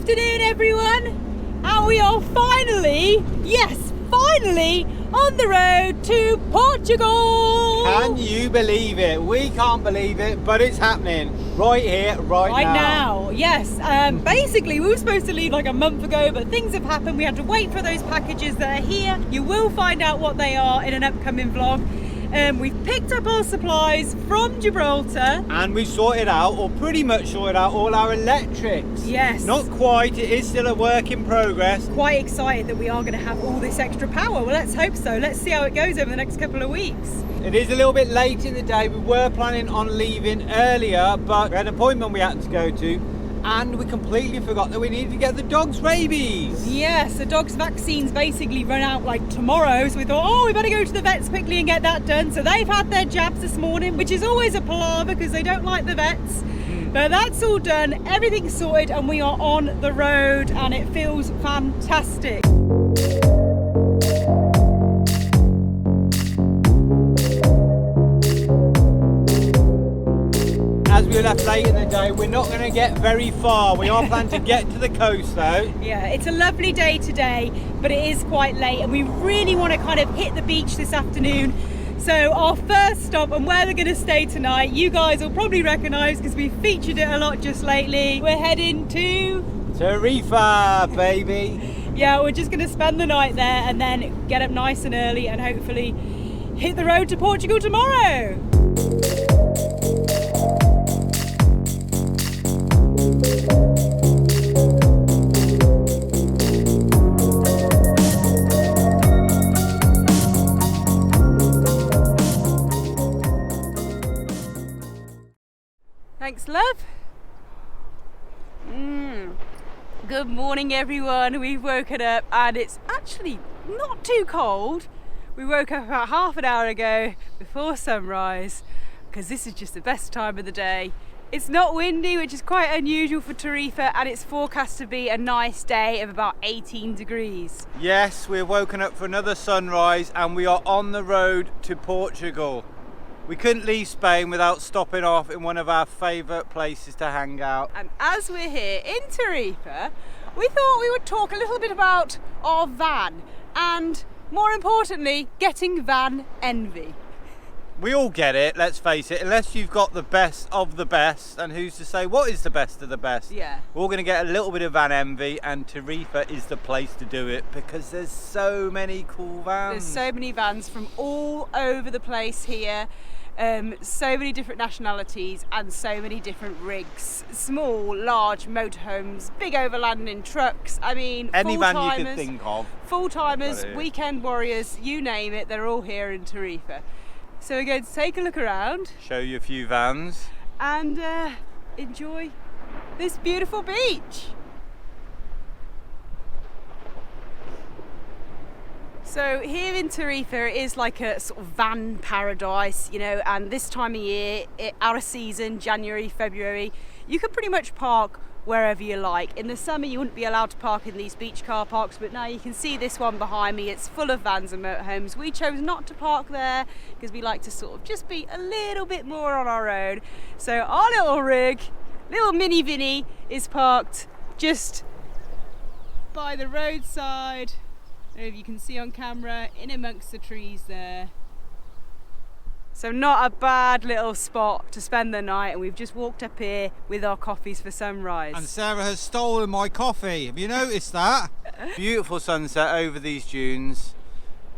afternoon, everyone, and we are finally, yes, finally, on the road to Portugal. Can you believe it? We can't believe it, but it's happening right here, right now. Yes. Basically, we were supposed to leave like a month ago, but things have happened. We had to wait for those packages that are here. You will find out what they are in an upcoming vlog. We've picked up our supplies from Gibraltar. And we sorted out, or pretty much sorted out, all our electrics. Yes. Not quite, it is still a work in progress. Quite excited that we are going to have all this extra power. Well, let's hope so. Let's see how it goes over the next couple of weeks. It is a little bit late in the day. We were planning on leaving earlier, but we had an appointment we had to go to. And we completely forgot that we needed to get the dog's rabies. Yes, the dog's vaccines basically run out like tomorrow, so we thought, oh, we better go to the vets quickly and get that done. So they've had their jabs this morning, which is always a palaver because they don't like the vets. But that's all done, everything's sorted, and we are on the road, and it feels fantastic. As we left late in the day, we're not going to get very far. We are planning to get to the coast though. Yeah, it's a lovely day today, but it is quite late, and we really want to kind of hit the beach this afternoon. So our first stop, and where we're going to stay tonight, you guys will probably recognise because we've featured it a lot just lately. We're heading to Tarifa, baby. Yeah, we're just going to spend the night there and then get up nice and early and hopefully hit the road to Portugal tomorrow. Thanks, love. Good morning, everyone. We've woken up and it's actually not too cold. We woke up about half an hour ago before sunrise because this is just the best time of the day. It's not windy, which is quite unusual for Tarifa, and it's forecast to be a nice day of about 18 degrees. Yes, we're woken up for another sunrise and we are on the road to Portugal. We couldn't leave Spain without stopping off in one of our favourite places to hang out. And as we're here in Tarifa, we thought we would talk a little bit about our van and, more importantly, getting van envy. We all get it, let's face it, unless you've got the best of the best, and who's to say what is the best of the best? Yeah. We're all going to get a little bit of van envy, and Tarifa is the place to do it because there's so many cool vans. There's so many vans from all over the place here. So many different nationalities and so many different rigs. Small, large motorhomes, big overlanding trucks. I mean, any van you could think of. Full-timers, weekend warriors, you name it, they're all here in Tarifa. So we're going to take a look around. Show you a few vans. And enjoy this beautiful beach. So here in Tarifa, it is like a sort of van paradise, you know, and this time of year, out of season, January, February, you can pretty much park wherever you like. In the summer, you wouldn't be allowed to park in these beach car parks, but now you can see this one behind me. It's full of vans and motorhomes. We chose not to park there because we like to sort of just be a little bit more on our own. So our little rig, little mini Vinny, is parked just by the roadside. I don't know if you can see on camera, in amongst the trees there. So not a bad little spot to spend the night, and we've just walked up here with our coffees for sunrise. And Sarah has stolen my coffee, have you noticed that? Beautiful sunset over these dunes,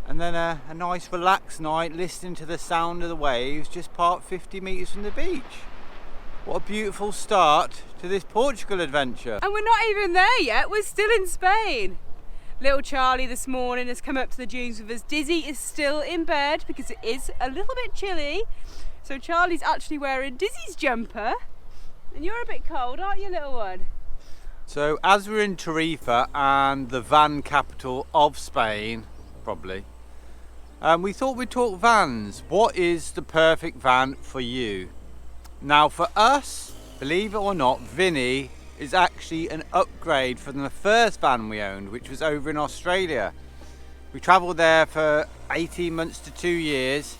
and then a nice relaxed night listening to the sound of the waves just parked 50 metres from the beach. What a beautiful start to this Portugal adventure. And we're not even there yet, we're still in Spain. Little Charlie this morning has come up to the dunes with us. Dizzee is still in bed because it is a little bit chilly. So Charlie's actually wearing Dizzee's jumper. And you're a bit cold, aren't you, little one? So as we're in Tarifa, and the van capital of Spain, probably, we thought we'd talk vans. What is the perfect van for you? Now for us, believe it or not, Vinny is actually an upgrade from the first van we owned, which was over in Australia. We travelled there for 18 months to 2 years,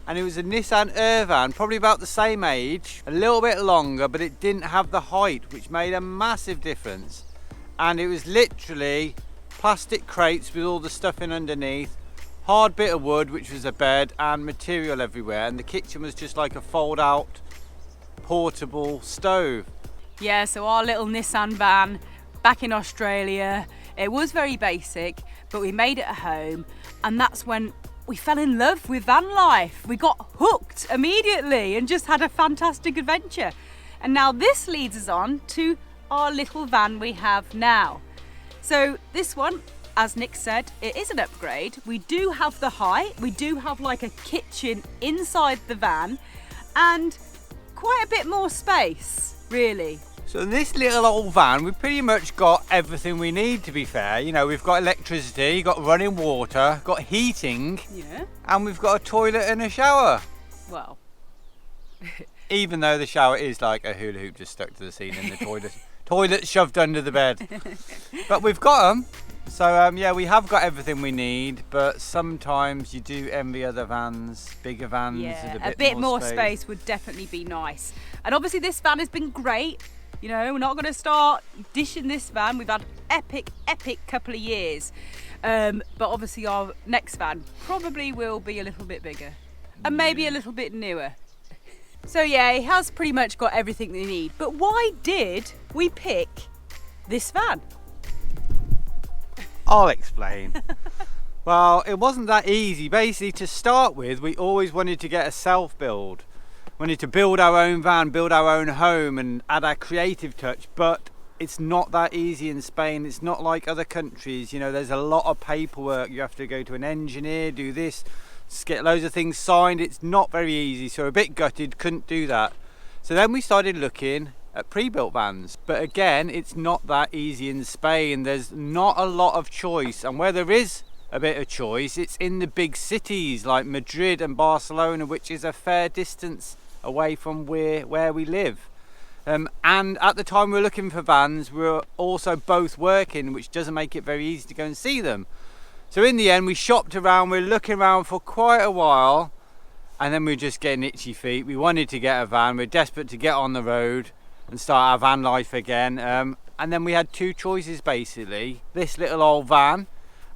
and it was a Nissan Urvan, probably about the same age, a little bit longer, but it didn't have the height, which made a massive difference. and it was literally plastic crates with all the stuff in underneath, hard bit of wood which was a bed, and material everywhere, and the kitchen was just like a fold out portable stove. Yeah, so our little Nissan van back in Australia, it was very basic, but we made it at home, and that's when we fell in love with van life. We got hooked immediately and just had a fantastic adventure. And now this leads us on to our little van we have now. So this one, as Nick said, it is an upgrade. We do have the height, we do have like a kitchen inside the van, and quite a bit more space, really. So in this little old van, we've pretty much got everything we need, to be fair. You know, we've got electricity, got running water, got heating, Yeah. and we've got a toilet and a shower. Well, Even though the shower is like a hula hoop just stuck to the ceiling, the toilet shoved under the bed. But we've got them. So yeah, we have got everything we need, but sometimes you do envy other vans, bigger vans yeah, with a bit more space would definitely be nice. And obviously this van has been great. You know, we're not going to start dishing this van. We've had epic couple of years. But obviously our next van probably will be a little bit bigger and maybe a little bit newer. So yeah, it has pretty much got everything they need. But why did we pick this van? I'll explain. Well, it wasn't that easy. Basically, to start with, we always wanted to get a self-build. Wanted to build our own van, build our own home and add our creative touch, but it's not that easy in Spain. It's not like other countries. You know, there's a lot of paperwork. You have to go to an engineer, do this, get loads of things signed. It's not very easy, so a bit gutted, couldn't do that. So then we started looking at pre-built vans, but again, it's not that easy in Spain. There's not a lot of choice, and where there is a bit of choice, it's in the big cities like Madrid and Barcelona, which is a fair distance away from where we live. And at the time we were looking for vans, we were also both working, which doesn't make it very easy to go and see them. So in the end, we shopped around, we were looking around for quite a while, and then we were just getting itchy feet. We wanted to get a van, we were desperate to get on the road and start our van life again. And then we had two choices basically, this little old van,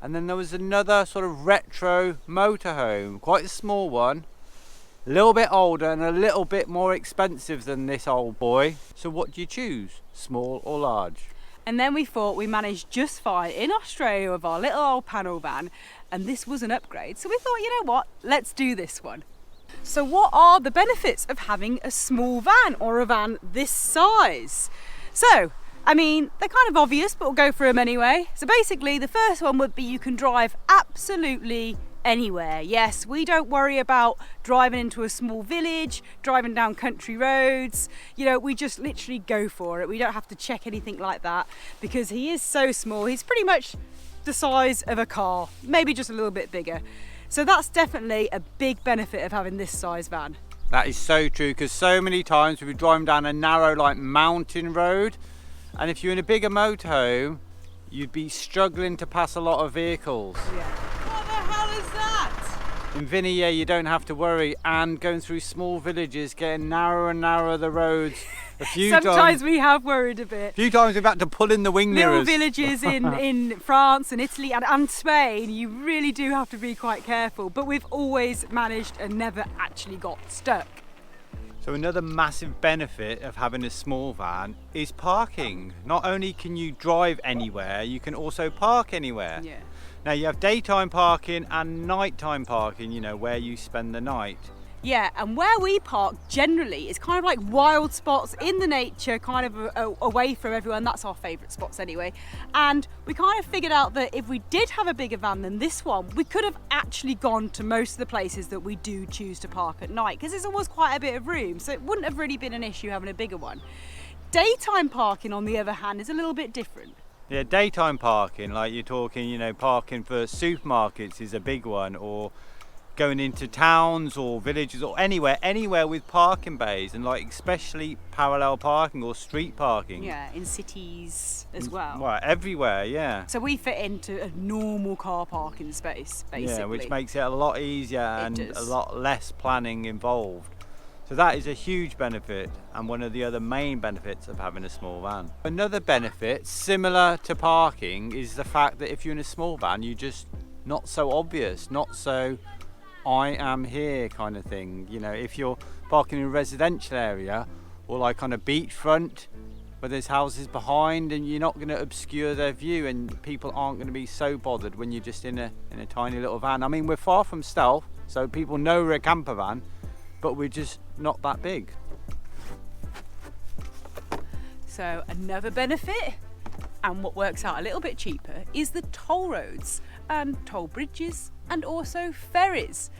and then there was another sort of retro motorhome, quite a small one, a little bit older and a little bit more expensive than this old boy. So what do you choose, small or large? And then we thought we managed just fine in Australia with our little old panel van, and this was an upgrade. So we thought, you know what, let's do this one. So what are the benefits of having a small van or a van this size? So, I mean, they're kind of obvious, but we'll go through them anyway. So basically, the first one would be you can drive absolutely anywhere. Yes, we don't worry about driving into a small village, driving down country roads. You know, we just literally go for it. We don't have to check anything like that because he is so small. He's pretty much the size of a car, maybe just a little bit bigger. So that's definitely a big benefit of having this size van. That is so true, because so many times we've been driving down a narrow like mountain road, and if you're in a bigger motorhome, you'd be struggling to pass a lot of vehicles. Yeah. What the hell is that? In Vinny, yeah, you don't have to worry, and going through small villages, getting narrower and narrower the roads. Sometimes we have worried a bit. A few times we've had to pull in the wing Little mirrors. villages in France and Italy and Spain, you really do have to be quite careful, but we've always managed and never actually got stuck. So another massive benefit of having a small van is parking. Not only can you drive anywhere, you can also park anywhere. Yeah. Now you have daytime parking and nighttime parking, you know, where you spend the night. Yeah, and where we park generally is kind of like wild spots in the nature, kind of away from everyone. That's our favourite spots anyway. And we kind of figured out that if we did have a bigger van than this one, we could have actually gone to most of the places that we do choose to park at night, because there's always quite a bit of room, so it wouldn't have really been an issue having a bigger one. Daytime parking, on the other hand, is a little bit different. Yeah, daytime parking, like you're talking, you know, parking for supermarkets is a big one, or going into towns or villages or anywhere with parking bays, and like especially parallel parking or street parking. Yeah, in cities as well. Well, everywhere, yeah. So we fit into a normal car parking space, basically. Yeah, which makes it a lot easier and a lot less planning involved. So that is a huge benefit, and one of the other main benefits of having a small van. Another benefit, similar to parking, is the fact that if you're in a small van, you're just not so obvious, not so I am here kind of thing. You know, if you're parking in a residential area or like on a beachfront where there's houses behind, and you're not going to obscure their view, and people aren't going to be so bothered when you're just in a tiny little van. I mean, we're far from stealth, so people know we're a camper van, but we're just not that big. So another benefit, and what works out a little bit cheaper, is the toll roads and toll bridges and also ferries.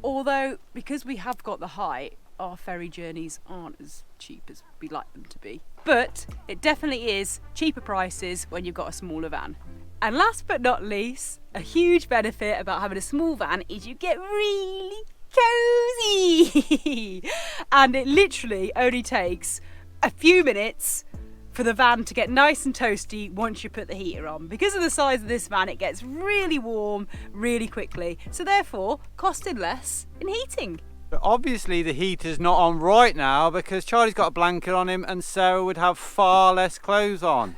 Although, because we have got the height, our ferry journeys aren't as cheap as we'd like them to be. But it definitely is cheaper prices when you've got a smaller van. And last but not least, a huge benefit about having a small van is you get really cozy. And it literally only takes a few minutes for the van to get nice and toasty once you put the heater on. Because of the size of this van, it gets really warm really quickly, so therefore costing less in heating. But obviously the heater's not on right now because Charlie's got a blanket on him and Sarah would have far less clothes on.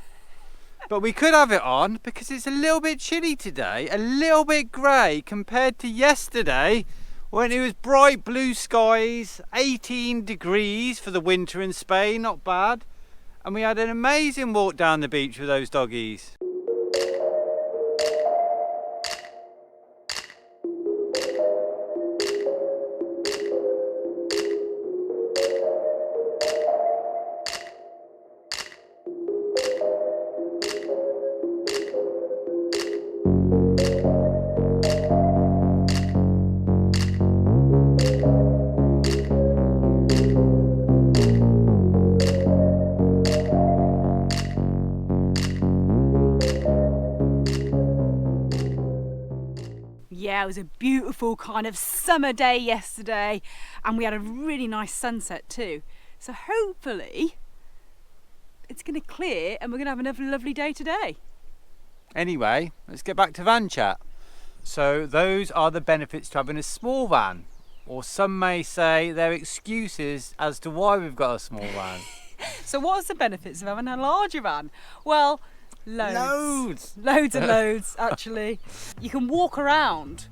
But we could have it on because it's a little bit chilly today, a little bit grey compared to yesterday when it was bright blue skies, 18 degrees for the winter in Spain, not bad. And we had an amazing walk down the beach with those doggies. Yeah, it was a beautiful kind of summer day yesterday, and we had a really nice sunset too. So hopefully it's going to clear and we're going to have another lovely day today. Anyway, let's get back to van chat. So those are the benefits to having a small van, or some may say they're excuses as to why we've got a small van. So what's the benefits of having a larger van? Well, loads and loads actually. You can walk around,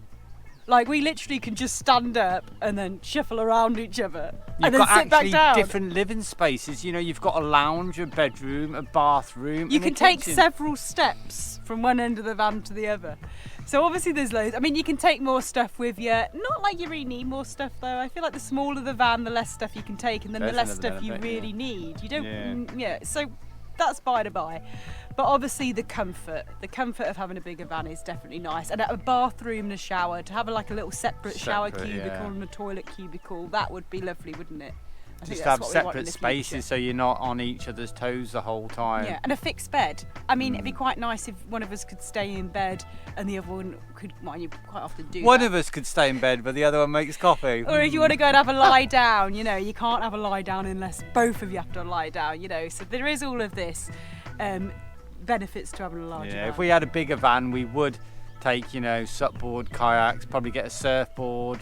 like we literally can just stand up and then shuffle around each other and then sit back down. Different living spaces, you know, you've got a lounge, a bedroom, a bathroom. You can take several steps from one end of the van to the other. So obviously there's loads. I mean, you can take more stuff with you. Not like you really need more stuff though. I feel like the smaller the van, the less stuff you can take, and then the less stuff you really need. You don't, so that's by the by. But obviously the comfort of having a bigger van is definitely nice. And a bathroom and a shower, to have a little separate shower cubicle and a toilet cubicle, that would be lovely, wouldn't it? I Just have separate spaces so you're not on each other's toes the whole time. Yeah, and a fixed bed. I mean, it'd be quite nice if one of us could stay in bed and the other one could, well, you quite often do One of us could stay in bed, but the other one makes coffee. Or if you want to go and have a lie down, you know, you can't have a lie down unless both of you have to lie down, you know. So there is all of this benefits to having a larger van. If we had a bigger van, we would take, you know, supboard, kayaks, probably get a surfboard,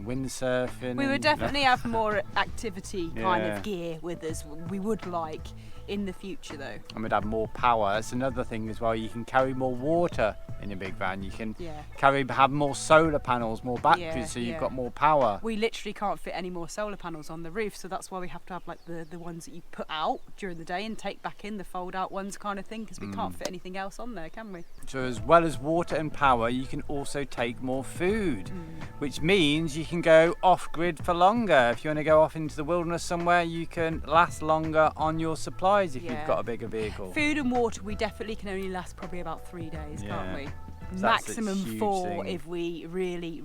windsurfing. We would definitely have more activity kind of gear with us. We would like in the future though. And we'd have more power. That's another thing as well. You can carry more water in a big van. You can have more solar panels, more batteries, so you've got more power. We literally can't fit any more solar panels on the roof, so that's why we have to have like the ones that you put out during the day and take back in, the fold out ones kind of thing, because we can't fit anything else on there, can we? So as well as water and power, you can also take more food, which means you can go off grid for longer. If you want to go off into the wilderness somewhere, you can last longer on your supplies if you've got a bigger vehicle. Food and water, we definitely can only last probably about 3 days, can't we? So maximum 4 if we really,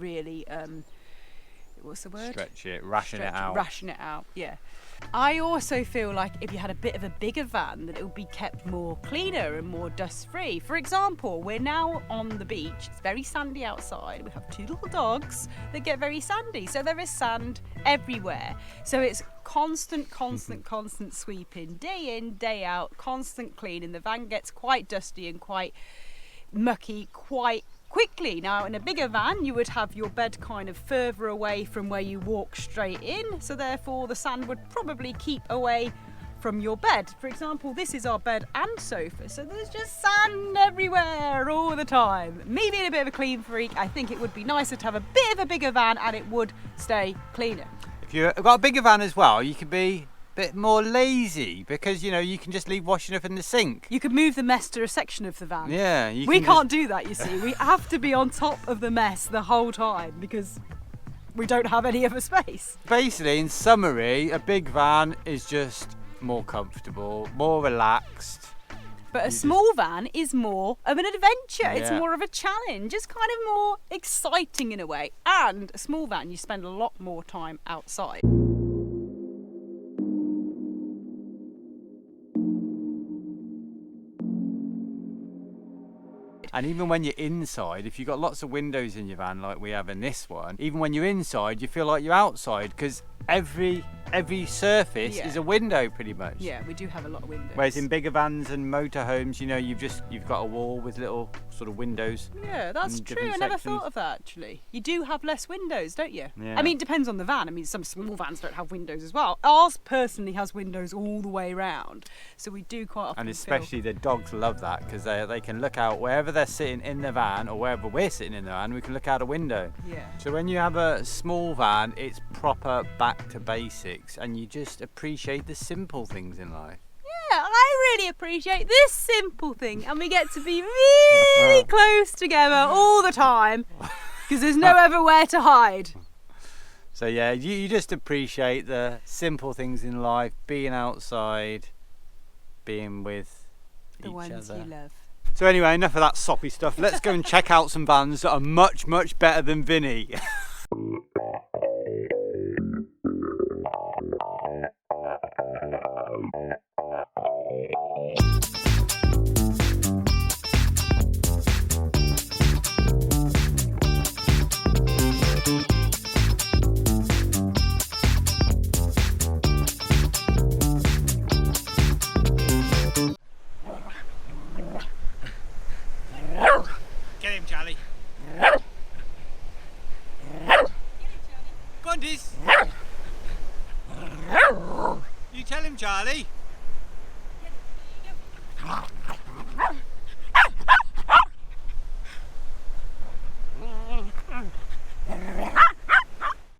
what's the word? Stretch it, ration it out. Ration it out, yeah. I also feel like if you had a bit of a bigger van, that it would be kept more cleaner and more dust free. For example, we're now on the beach. It's very sandy outside. We have 2 little dogs that get very sandy. So there is sand everywhere. So it's constant sweeping, day in, day out, constant cleaning. The van gets quite dusty and quite mucky quite quickly. Now in a bigger van you would have your bed kind of further away from where you walk straight in, so therefore the sand would probably keep away from your bed. For example, this is our bed and sofa, so there's just sand everywhere all the time. Me being a bit of a clean freak, I think it would be nicer to have a bit of a bigger van and it would stay cleaner. If you've got a bigger van as well, you can be a bit more lazy because, you know, you can just leave washing up in the sink. You could move the mess to a section of the van. Yeah. We can't do that, you see. We have to be on top of the mess the whole time because we don't have any other space. Basically, in summary, a big van is just more comfortable, more relaxed. But a small van is more of an adventure. It's Yeah. more of a challenge. It's kind of more exciting in a way. And a small van, you spend a lot more time outside. And even when you're inside, if you've got lots of windows in your van like we have in this one, even when you're inside, you feel like you're outside because every surface is a window pretty much. Yeah, we do have a lot of windows. Whereas in bigger vans and motorhomes, you know, you've got a wall with little sort of windows. Yeah, that's in true. different I never sections. thought of that actually. You do have less windows, don't you? Yeah. I mean, it depends on the van. I mean, some small vans don't have windows as well. Ours personally has windows all the way round, so we do quite often. And especially the dogs love that because they can look out wherever they're sitting in the van or wherever we're sitting in the van, we can look out a window. Yeah. So when you have a small van, it's proper back to basics and you just appreciate the simple things in life. Yeah, I really appreciate this simple thing, and we get to be really close together all the time because there's no everywhere to hide. So yeah, you just appreciate the simple things in life, being outside, being with The each ones other. you love. So anyway, enough of that soppy stuff. Let's go and check out some vans that are much, much better than Vinny. Get him, Charlie. Go on, Diz. You tell him, Charlie.